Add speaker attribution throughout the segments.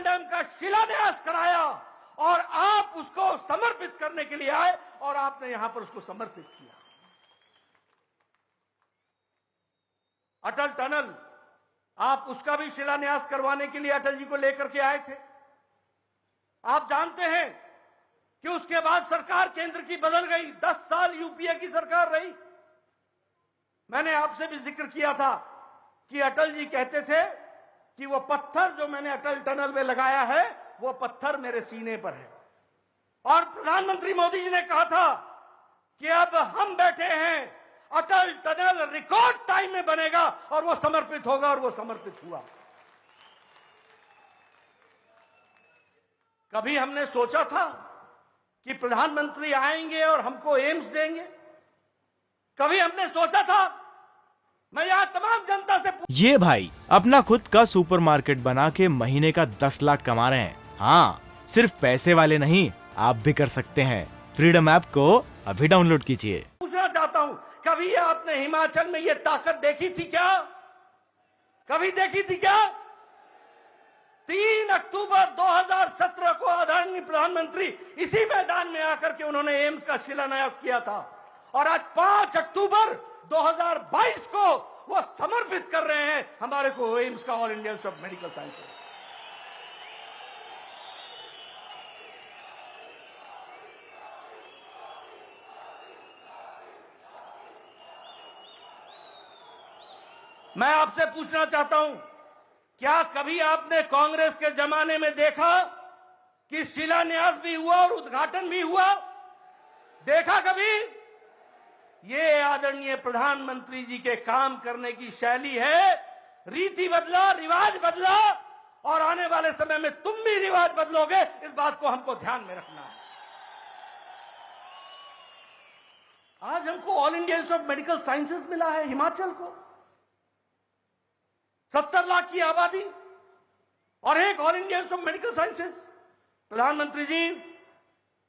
Speaker 1: Dam का शिलान्यास कराया और आप उसको समर्पित करने के लिए आए और आपने यहां पर उसको समर्पित किया। अटल टनल, आप उसका भी शिलान्यास करवाने के लिए अटल जी को लेकर के आए थे। आप जानते हैं कि उसके बाद सरकार केंद्र की बदल गई, 10 साल यूपीए की सरकार रही। मैंने आपसे भी जिक्र किया था कि अटल जी कहते थे कि वो पत्थर जो मैंने अटल टनल में लगाया है वो पत्थर मेरे सीने पर है। और प्रधानमंत्री मोदी जी ने कहा था कि अब हम बैठे हैं, अटल टनल रिकॉर्ड टाइम में बनेगा और वो समर्पित होगा, और वो समर्पित हुआ। कभी हमने सोचा था कि प्रधानमंत्री आएंगे और हमको एम्स देंगे? कभी हमने सोचा था? मैं यहां तमाम जनता से
Speaker 2: ये भाई अपना खुद का सुपरमार्केट बना के महीने का 10 लाख कमा रहे हैं। हाँ, सिर्फ पैसे वाले नहीं, आप भी कर सकते हैं। फ्रीडम ऐप को अभी डाउनलोड कीजिए।
Speaker 1: पूछना चाहता हूं, कभी आपने हिमाचल में ये ताकत देखी थी क्या? कभी देखी थी क्या? 3 अक्टूबर 2017 को आदरणीय प्रधानमंत्री इसी मैदान में आकर के उन्होंने एम्स का शिलान्यास किया था, और आज 5 अक्टूबर 2022 को वो समर्पित कर रहे हैं हमारे को एम्स का, all India institute of medical sciences. मैं आपसे पूछना चाहता हूं, क्या कभी आपने कांग्रेस के जमाने में देखा कि शिलान्यास भी हुआ और उद्घाटन भी हुआ? देखा कभी? ये आदरणीय प्रधानमंत्री जी के काम करने की शैली है। रीति बदला, रिवाज बदला, और आने वाले समय में तुम भी रिवाज बदलोगे, इस बात को हमको ध्यान में रखना है। आज हमको all India institute of medical sciences मिला है हिमाचल को, 70 लाख की आबादी और एक all India institute of medical sciences. प्रधानमंत्री जी,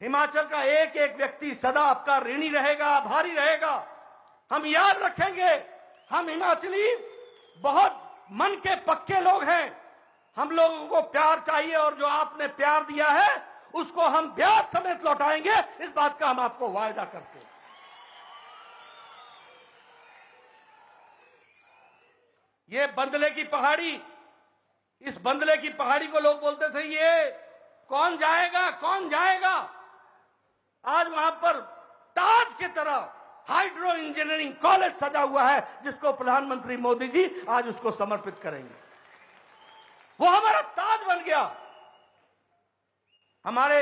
Speaker 1: हिमाचल का एक एक व्यक्ति सदा आपका ऋणी रहेगा, आभारी रहेगा। हम याद रखेंगे, हम हिमाचली बहुत मन के पक्के लोग हैं। हम लोगों को प्यार चाहिए, और जो आपने प्यार दिया है उसको हम ब्याज समेत लौटाएंगे, इस बात का हम आपको वायदा करते हैं। ये बंदले की पहाड़ी, इस बंदले की पहाड़ी को लोग बोलते थे ये कौन जाएगा, कौन जाएगा। आज वहां पर ताज की तरह हाइड्रो इंजीनियरिंग कॉलेज सजा हुआ है, जिसको प्रधानमंत्री मोदी जी आज उसको समर्पित करेंगे। वो हमारा ताज बन गया। हमारे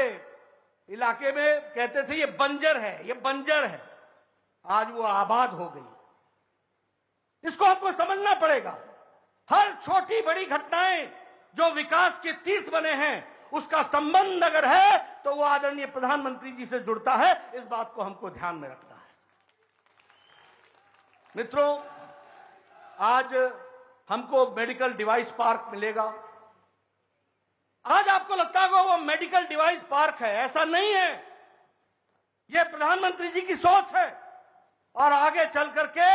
Speaker 1: इलाके में कहते थे ये बंजर है, ये बंजर है, आज वो आबाद हो गई। इसको हमको समझना पड़ेगा। हर छोटी बड़ी घटनाएं जो विकास के तीर्थ बने हैं, उसका संबंध अगर है तो वो आदरणीय प्रधानमंत्री जी से जुड़ता है। इस बात को हमको ध्यान में रखना है। मित्रों, आज हमको मेडिकल डिवाइस पार्क मिलेगा। आज आपको लगता होगा वो मेडिकल डिवाइस पार्क है, ऐसा नहीं है। यह प्रधानमंत्री जी की सोच है, और आगे चल करके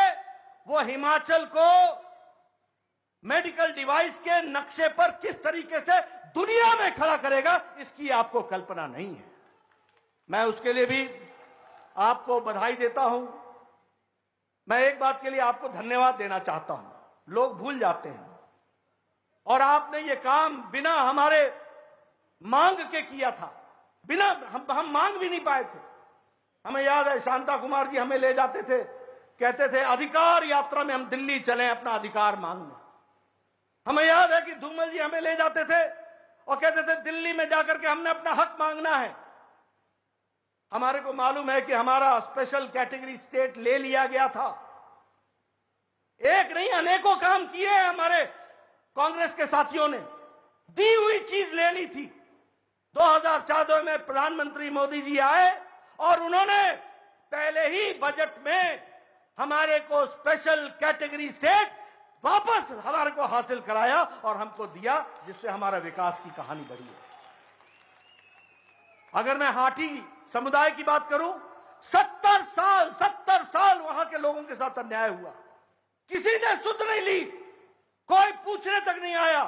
Speaker 1: वो हिमाचल को मेडिकल डिवाइस के नक्शे पर किस तरीके से दुनिया में खड़ा करेगा, इसकी आपको कल्पना नहीं है। मैं उसके लिए भी आपको बधाई देता हूं। मैं एक बात के लिए आपको धन्यवाद देना चाहता हूं। लोग भूल जाते हैं, और आपने ये काम बिना हमारे मांग के किया था। बिना हम मांग भी नहीं पाए थे। हमें याद है, शांता कुमार जी हमें ले जाते थे, कहते थे अधिकार यात्रा में हम दिल्ली चलें अपना अधिकार मांगने। हमें याद है कि धूमल जी हमें ले जाते थे और कहते थे दिल्ली में जाकर के हमने अपना हक मांगना है। हमारे को मालूम है कि हमारा स्पेशल कैटेगरी स्टेट ले लिया गया था। एक नहीं, अनेकों काम किए हैं हमारे कांग्रेस के साथियों ने। दी हुई चीज ले ली थी। 2014 में प्रधानमंत्री मोदी जी आए और उन्होंने पहले ही बजट में हमारे को स्पेशल कैटेगरी स्टेट वापस हमारे को हासिल कराया और हमको दिया, जिससे हमारा विकास की कहानी बढ़ी है। अगर मैं हाटी समुदाय की बात करूं, 70 साल वहां के लोगों के साथ अन्याय हुआ, किसी ने सुध नहीं ली, कोई पूछने तक नहीं आया।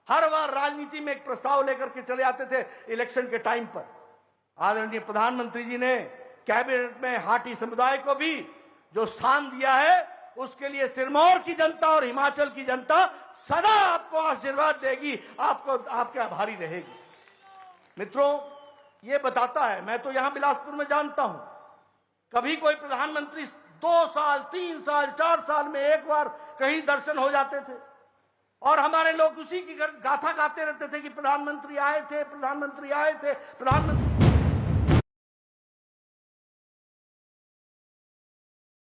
Speaker 1: हर बार राजनीति में एक प्रस्ताव लेकर के चले आते थे इलेक्शन के टाइम पर। आदरणीय प्रधानमंत्री जी ने कैबिनेट में हाटी समुदाय को भी जो स्थान दिया है, उसके लिए सिरमौर की जनता और हिमाचल की जनता सदा आपको आशीर्वाद देगी, आपको आपके आभारी रहेगी। मित्रों, ये बताता है, मैं तो यहां बिलासपुर में जानता हूं, कभी कोई प्रधानमंत्री 2 साल 3 साल 4 साल में एक बार कहीं दर्शन हो जाते थे और हमारे लोग उसी की गाथा गाते रहते थे कि प्रधानमंत्री आए थे, प्रधानमंत्री आए थे, प्रधानमंत्री।